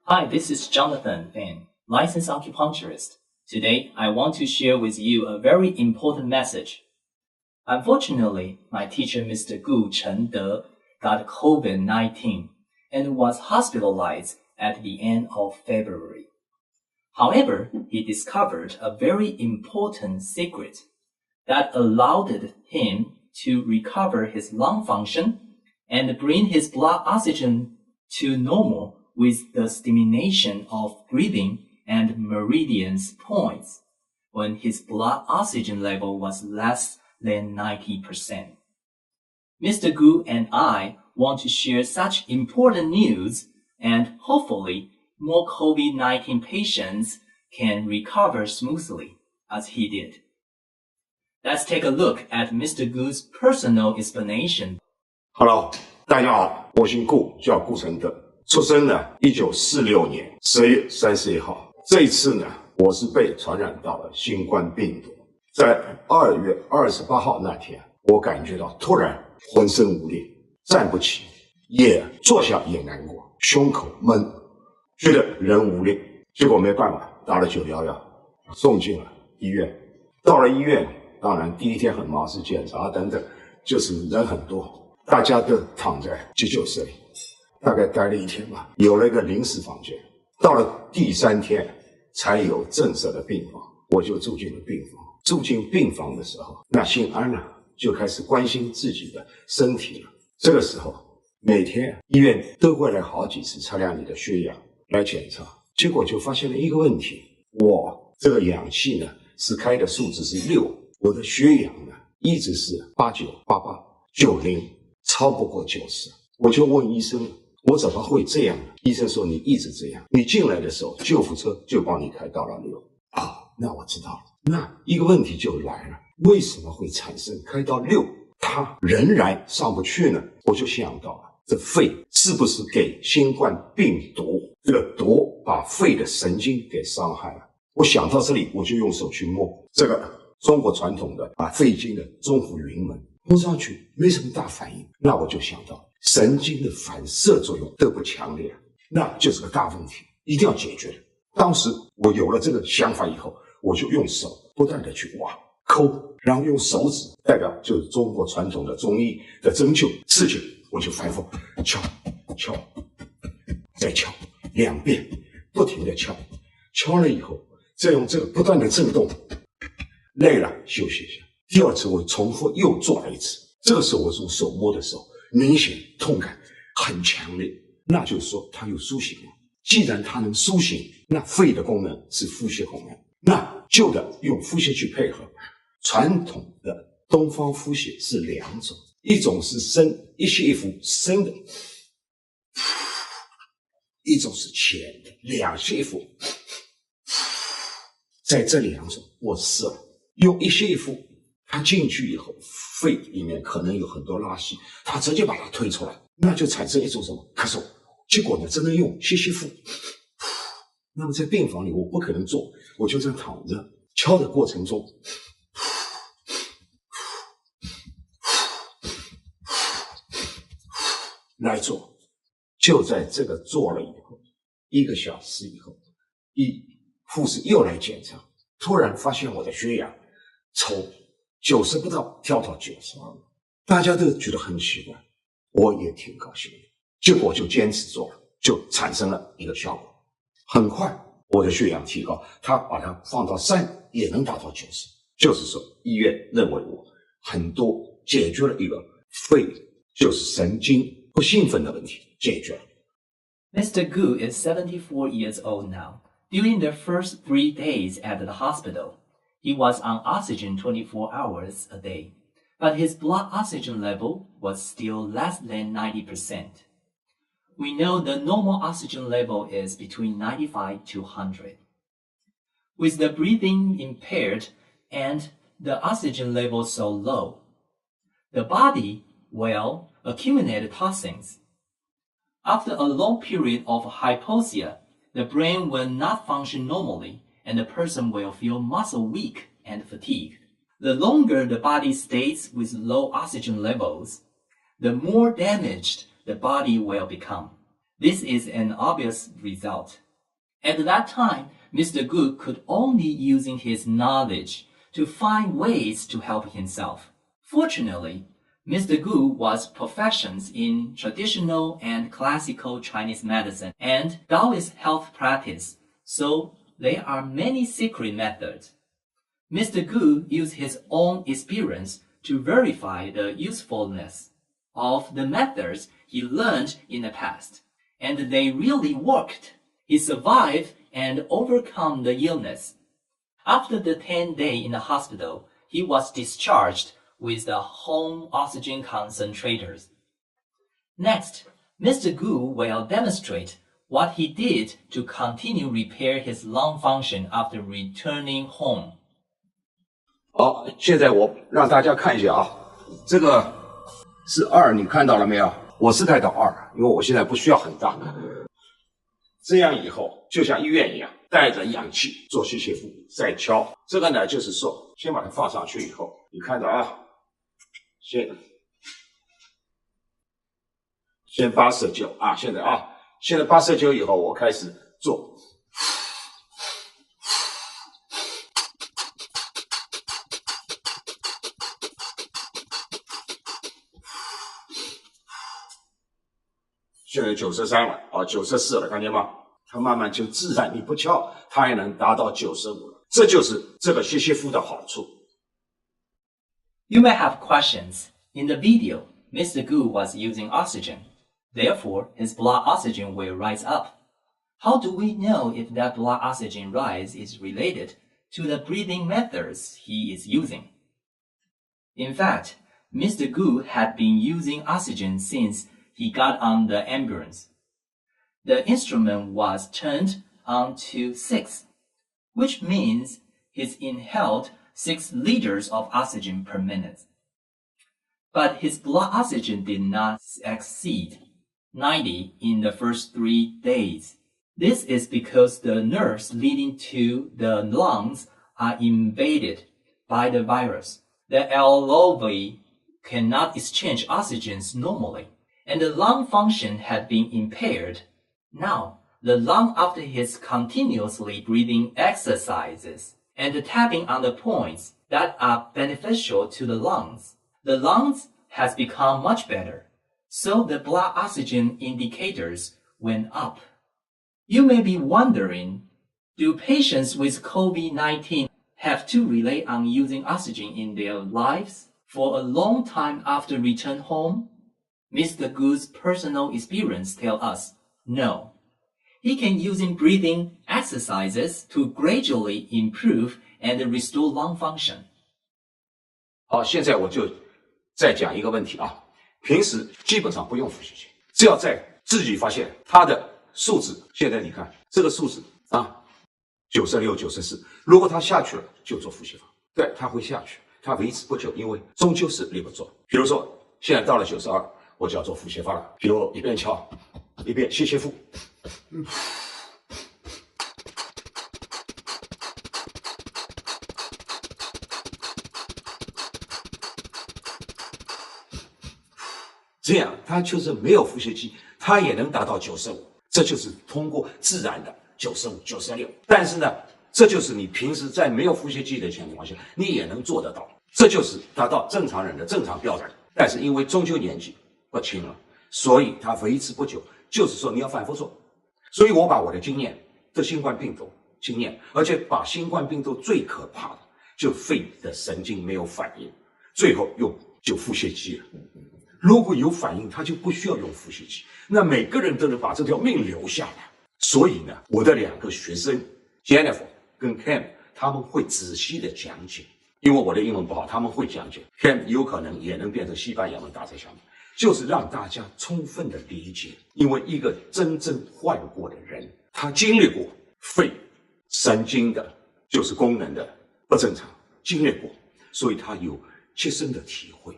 Hi, this is Jonathan Fan, licensed acupuncturist. Today, I want to share with you a very important message. Unfortunately, my teacher, Mr. Gu Chengde, got COVID-19 and was hospitalized at the end of February. However, he discovered a very important secret that allowed him to recover his lung function and bring his blood oxygen to normal with the stimulation of breathing and meridians points when his blood oxygen level was less than 90%. Mr. Gu and I want to share such important news, and hopefully more COVID-19 patients can recover smoothly as he did. Let's take a look at Mr. Gu's personal explanation. Hello， 大家好，我姓顾，叫顾承德，出生呢1946年10月31号。这一次呢，我是被传染到了新冠病毒。在2月28号那天，我感觉到突然浑身无力，站不起，也坐下也难过，胸口闷，觉得人无力。结果没办法，打了911，送进了医院。到了医院，当然第一天很忙，是检查等等，就是人很多，大家都躺在急救室里，大概待了1天吧，有了一个临时房间。到了第3天，才有正式的病房，我就住进了病房。住进病房的时候，那心安了，就开始关心自己的身体了。这个时候，每天医院都会来好几次测量你的血氧来检查，结果就发现了一个问题，我这个氧气呢是开的数字是6，我的血氧呢一直是89、88、90，超不过90。我就问医生，我怎么会这样呢？医生说你一直这样，你进来的时候救护车就帮你开到了6。那我知道了。那一个问题就来了，为什么会产生开到6，它仍然上不去呢？我就想到了，这肺是不是给新冠病毒这个毒把肺的神经给伤害了？我想到这里，我就用手去摸这个中国传统的肺经的中府云门，摸上去没什么大反应。那我就想到神经的反射作用都不强烈，那就是个大问题，一定要解决的。当时我有了这个想法以后，我就用手不断的去挖抠，然后用手指，代表就是中国传统的中医的针灸刺激，我就反复敲敲再敲2遍，不停的敲，敲了以后再用这个不断的震动，累了休息一下。第2次我重复又做了1次，这个时候我用手摸的时候，明显痛感很强烈，那就是说它有苏醒了。既然它能苏醒，那肺的功能是呼吸功能，那就得用呼吸去配合。传统的东方呼吸是2种，一种是深一吸一呼深的，一种是浅的2吸一呼。在这2种我试了，用一吸一呼，它进去以后，肺里面可能有很多垃圾，它直接把它推出来，那就产生一种什么咳嗽。结果呢，只能用吸吸呼。那么在病房里我不可能做，我就这样躺着，敲的过程中来做。就在这个做了以后，1个小时以后，护士又来检查，突然发现我的血氧从90不到跳到92，大家都觉得很奇怪，我也挺高兴的。结果就坚持做了，就产生了一个效果。很快我的血氧提高，他把它放到3也能达到90，就是说医院认为我很多解决了一个肺就是神经不兴奋的问题，解决了。 Mr. Gu is 74 years old now. During the first 3 days at the hospital, he was on oxygen 24 hours a day, but his blood oxygen level was still less than 90%. We know the normal oxygen level is between 95 to 100. With the breathing impaired and the oxygen level so low, the body will accumulate toxins. After a long period of hypoxia, the brain will not function normally and the person will feel muscle weak and fatigued. The longer the body stays with low oxygen levels, the more damaged the body will become. This is an obvious result. At that time, Mr. Gu could only using his knowledge to find ways to help himself. Fortunately, Mr. Gu was proficient in traditional and classical Chinese medicine and Taoist health practice, so there are many secret methods. Mr. Gu used his own experience to verify the usefulness of the methods he learned in the past, and they really worked. He survived and overcome the illness. After the 10 days in the hospital, he was discharged with the home oxygen concentrators. Next, Mr. Gu will demonstrate what he did to continue repair his lung function after returning home. 好，现在我让大家看一下啊，这个是2，你看到了没有？我是带到2，因为我现在不需要很大。这样以后就像医院一样，带着氧气做吸血腹，再敲。这个呢，就是说，先把它放上去以后，你看着啊，先89啊，现在89以后，我开始做。现在93了啊，94了，看见吗？它慢慢就自然，你不敲，它也能达到95了。这就是这个吸血腹的好处。You may have questions. In the video, Mr. Gu was using oxygen. Therefore, his blood oxygen will rise up. How do we know if that blood oxygen rise is related to the breathing methods he is using? In fact, Mr. Gu had been using oxygen since he got on the ambulance. The instrument was turned on to 6, which means he's inhaled 6 liters of oxygen per minute. But his blood oxygen did not exceed 90 in the first 3 days. This is because the nerves leading to the lungs are invaded by the virus. The alveoli cannot exchange oxygens normally, and the lung function had been impaired. Now, the lung, after his continuously breathing exercises and tapping on the points that are beneficial to the lungs has become much better. So the blood oxygen indicators went up. You may be wondering, do patients with COVID-19 have to rely on using oxygen in their lives for a long time after return home? Mr. Gu's personal experience tells us no. He can using breathing exercises to gradually improve and restore lung function. 好，现在我就再讲一个问题啊，平时基本上不用呼吸机，只要在自己发现它的数值，现在你看这个数值啊，96、94，如果它下去了，就做呼吸法。对，它会下去，它维持不久，因为终究是力不足。比如说现在到了92，我就要做呼吸法了，比如一边敲，一边吸腹。这样，它就是没有呼吸机，它也能达到95，这就是通过自然的95、96。但是呢，这就是你平时在没有呼吸机的情况下，你也能做得到，这就是达到正常人的正常标准。但是因为终究年纪不轻了，所以它维持不久，就是说你要反复做。所以我把我的经验，这新冠病毒经验，而且把新冠病毒最可怕的就肺的神经没有反应，最后用就呼吸机了。如果有反应，他就不需要用呼吸机，那每个人都能把这条命留下来。所以呢，我的2个学生 Jennifer 跟 Cam 他们会仔细的讲解，因为我的英文不好，他们会讲解。Cam 有可能也能变成西班牙文打在下面，就是让大家充分的理解，因为一个真正患过的人，他经历过肺神经的，就是功能的不正常，经历过，所以他有切身的体会。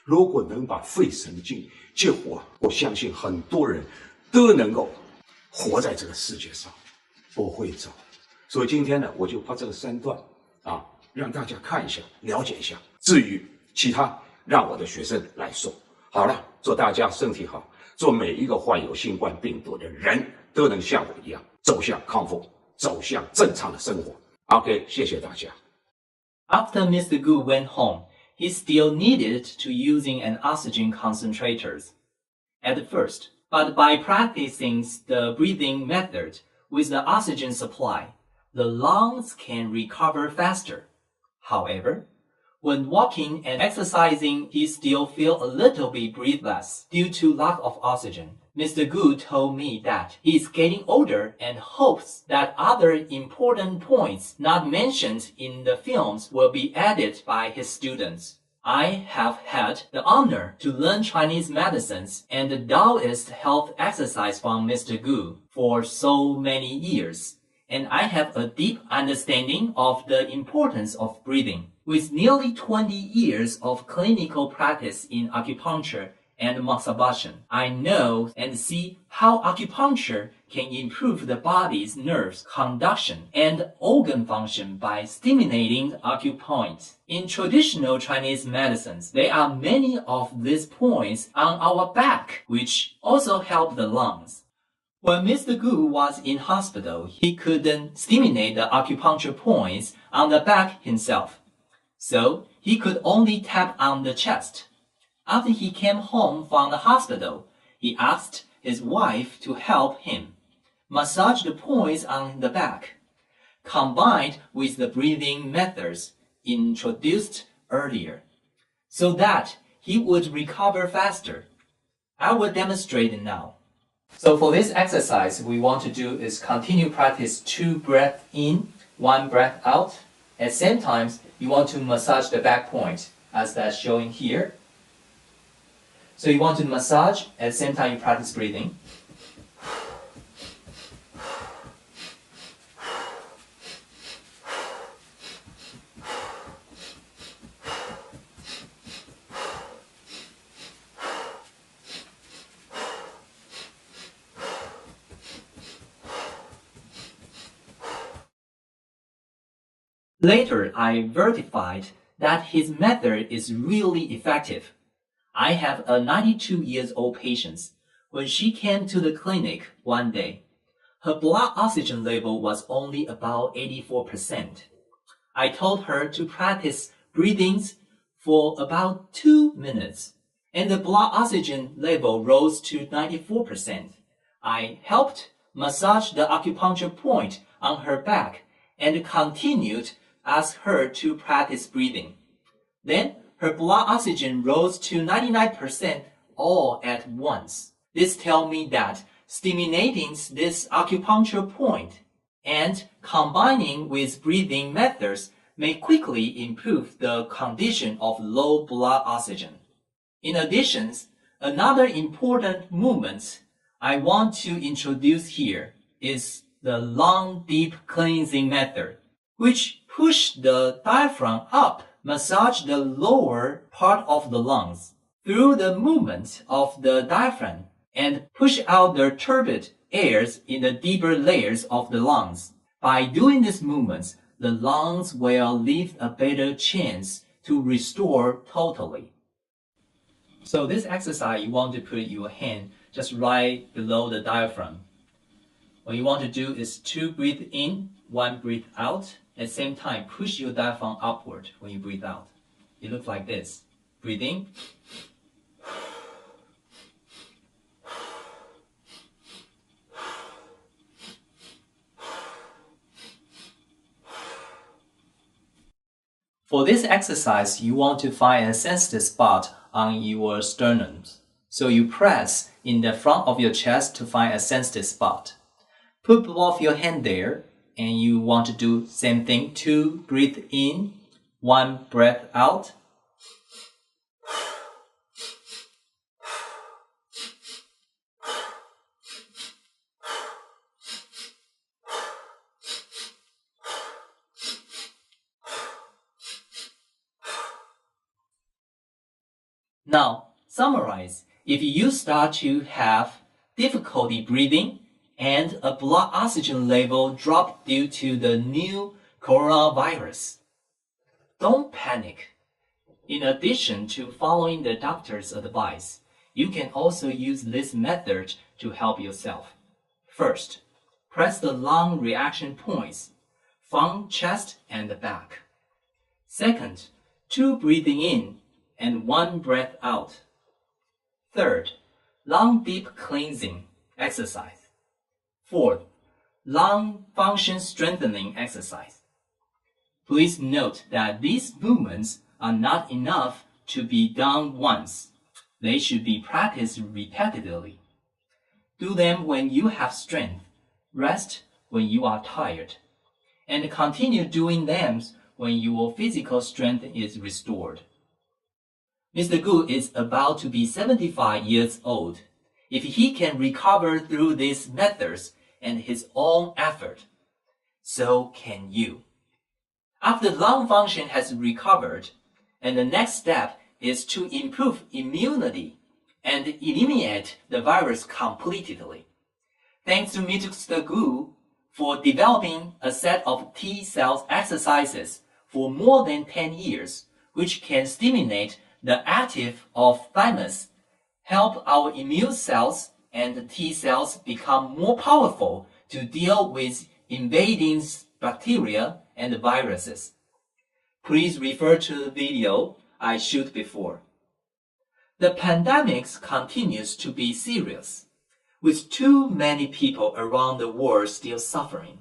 如果能把肺神经激活，我相信很多人都能够活在这个世界上，不会走。所以今天呢，我就把这个3段啊让大家看一下，了解一下。至于其他，让我的学生来说。好了，祝大家身体好，祝每一个患有新冠病毒的人都能像我一样走向康复，走向正常的生活。OK， 谢谢大家。After Mr. Gu went home, he still needed to using an oxygen concentrators at first, but by practicing the breathing method with the oxygen supply, the lungs can recover faster. However, when walking and exercising, he still feel a little bit breathless due to lack of oxygen. Mr. Gu told me that he is getting older and hopes that other important points not mentioned in the films will be added by his students. I have had the honor to learn Chinese medicines and the Taoist health exercise from Mr. Gu for so many years, and I have a deep understanding of the importance of breathing. With nearly 20 years of clinical practice in acupuncture and massage, I know and see how acupuncture can improve the body's nerves conduction and organ function by stimulating acupoints. In traditional Chinese medicines, there are many of these points on our back, which also help the lungs. When Mr. Gu was in hospital, he couldn't stimulate the acupuncture points on the back himself, so he could only tap on the chest. After he came home from the hospital, he asked his wife to help him massage the points on the back, combined with the breathing methods introduced earlier, so that he would recover faster. I will demonstrate it now. So for this exercise, we want to do is continue practice 2 breaths in, 1 breath out. At the same time, you want to massage the back point, as that's showing here. So you want to massage, at the same time you practice breathing. Later, I verified that his method is really effective. I have a 92-year-old patient. When she came to the clinic one day, her blood oxygen level was only about 84%. I told her to practice breathings for about 2 minutes, and the blood oxygen level rose to 94%. I helped massage the acupuncture point on her back and continued ask her to practice breathing. Then her blood oxygen rose to 99% all at once. This tells me that stimulating this acupuncture point and combining with breathing methods may quickly improve the condition of low blood oxygen. In addition, another important movement I want to introduce here is the lung deep cleansing method, which push the diaphragm up, massage the lower part of the lungs through the movement of the diaphragm and push out the turbid airs in the deeper layers of the lungs. By doing these movements, the lungs will live a better chance to restore totally. So this exercise, you want to put your hand just right below the diaphragm. What you want to do is 2 breathe in, 1 breathe out. At the same time, push your diaphragm upward when you breathe out. It looks like this. Breathe in. For this exercise, you want to find a sensitive spot on your sternum. So you press in the front of your chest to find a sensitive spot. Put both your hand there, and you want to do same thing. 2 breathe in, 1 breath out. Now, summarize. If you start to have difficulty breathing and a blood oxygen level drop due to the new coronavirus, Don't panic. In addition to following the doctor's advice, you can also use this method to help yourself. First, press the lung reaction points from chest and back. Second, 2 breathing in and 1 breath out. Third, lung deep cleansing exercise. Fourth, lung function strengthening exercise. Please note that these movements are not enough to be done once. They should be practiced repeatedly. Do them when you have strength, rest when you are tired, and continue doing them when your physical strength is restored. Mr. Gu is about to be 75 years old. If he can recover through these methods and his own effort, so can you. After lung function has recovered, and the next step is to improve immunity and eliminate the virus completely. Thanks to Mr. Gu for developing a set of T-cell exercises for more than 10 years, which can stimulate the active of thymus, help our immune cells and T cells become more powerful to deal with invading bacteria and viruses. Please refer to the video I showed before. The pandemic continues to be serious, with too many people around the world still suffering.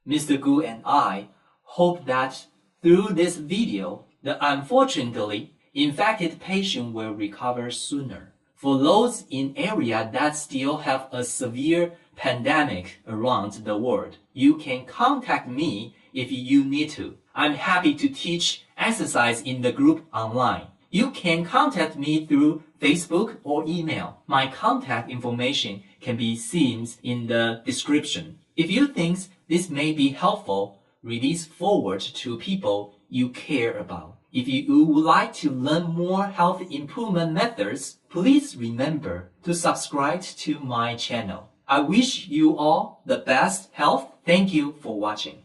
Mr. Gu and I hope that through this video, the unfortunately infected patient will recover sooner. For those in areas that still have a severe pandemic around the world, you can contact me if you need to. I'm happy to teach exercise in the group online. You can contact me through Facebook or email. My contact information can be seen in the description. If you think this may be helpful, release forward to people you care about. If you would like to learn more health improvement methods, please remember to subscribe to my channel. I wish you all the best health. Thank you for watching.